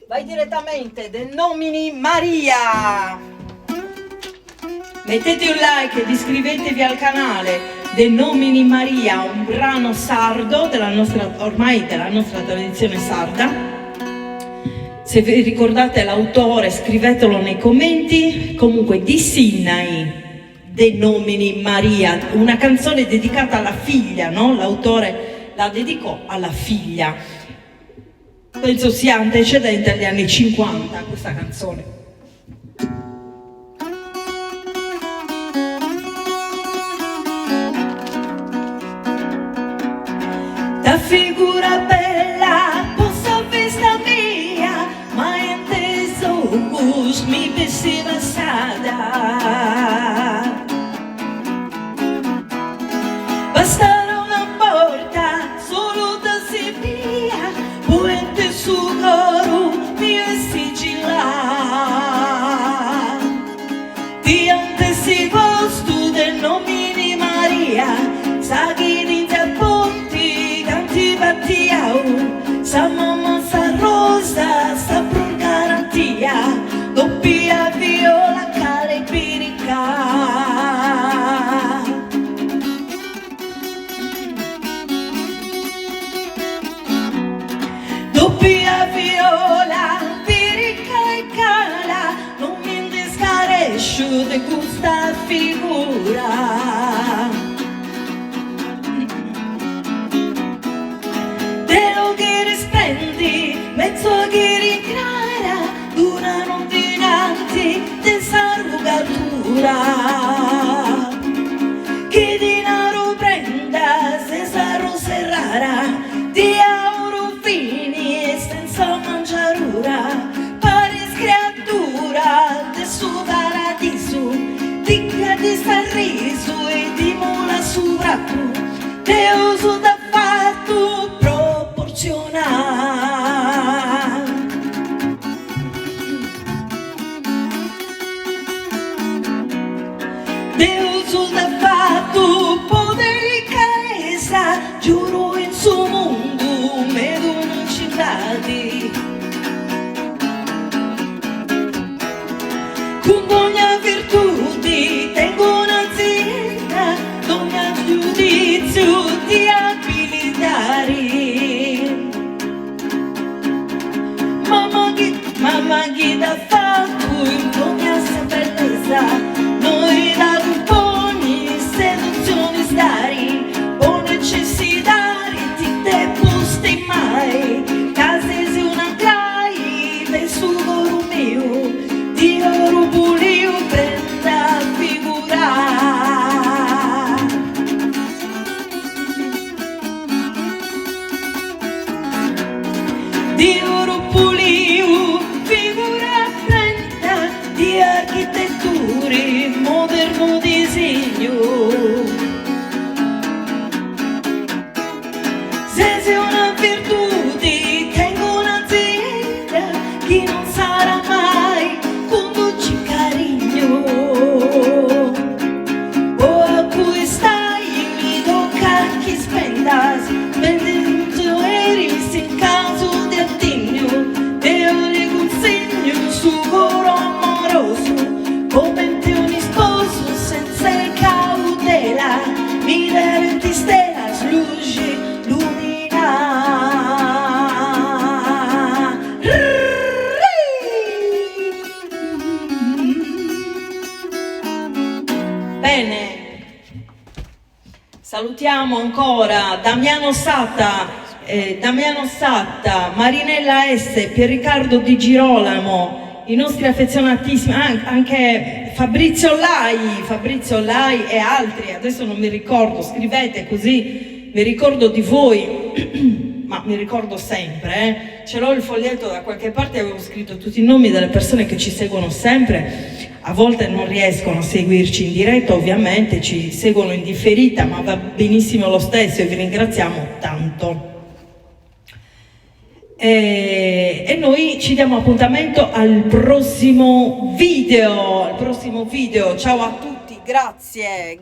vai direttamente De Nomini Maria. Mettete un like ed iscrivetevi al canale De Nomini Maria, un brano sardo ormai della nostra tradizione sarda. Se vi ricordate l'autore scrivetelo nei commenti. Comunque di Sinai, De Nomini Maria, una canzone dedicata alla figlia, no? L'autore la dedicò alla figlia. Penso sia antecedente agli anni 50 questa canzone. Da figura bella, possa vista mia, ma inteso mi vestiva sada. Bastava una porta, solo da si via, puente su coro, mio sigilla. Ti antesi posto del nomini Maria, saghi di ponti, canti battiau, sa mamma sa rosa, sa pro garantia, doppia viola calipirica. Doppia viola, pirica e cala, non mi indescarescio de questa figura. Te lo che risprendi, mezzo che riclara, durano dinanzi de s'arrugatura. Chi dinaro prenda, se sarò serrara, di fini e senza mangiarura, paris creatura del suo paradiso, digna di sorriso e di mola sovratto, te uso da fatto proporzionale. Te uso da fatto potere caesa, giuro in suo mondo con ogni virtù tengo un'azienda, ogni giudizio di abilitari. Mamma chi da fatto in ogni bellezza, noi da componi, seduzioni stari, o necessitari ti te posti mai. Di oro pulio prenda figura. Di oro pulio figura prenda, di architetture moderno disegno. Se sei una virtù tengo un'azienda, chi non sarà mai conduci carinho. O a cui stai mi tocca chi spendas, vendendo eris in caso di attigno, e io le consegno su coro amoroso, come te un sposo senza cautela, mi dare ti stella sluce lumina. Bene, salutiamo ancora Damiano Satta, Marinella S, Pierriccardo Di Girolamo, i nostri affezionatissimi, anche Fabrizio Lai e altri, adesso non mi ricordo, scrivete così mi ricordo di voi, ma mi ricordo sempre, ce l'ho il foglietto da qualche parte, avevo scritto tutti i nomi delle persone che ci seguono sempre. A volte non riescono a seguirci in diretta, ovviamente ci seguono in differita, ma va benissimo lo stesso e vi ringraziamo tanto. E noi ci diamo appuntamento al prossimo video. Ciao a tutti, grazie.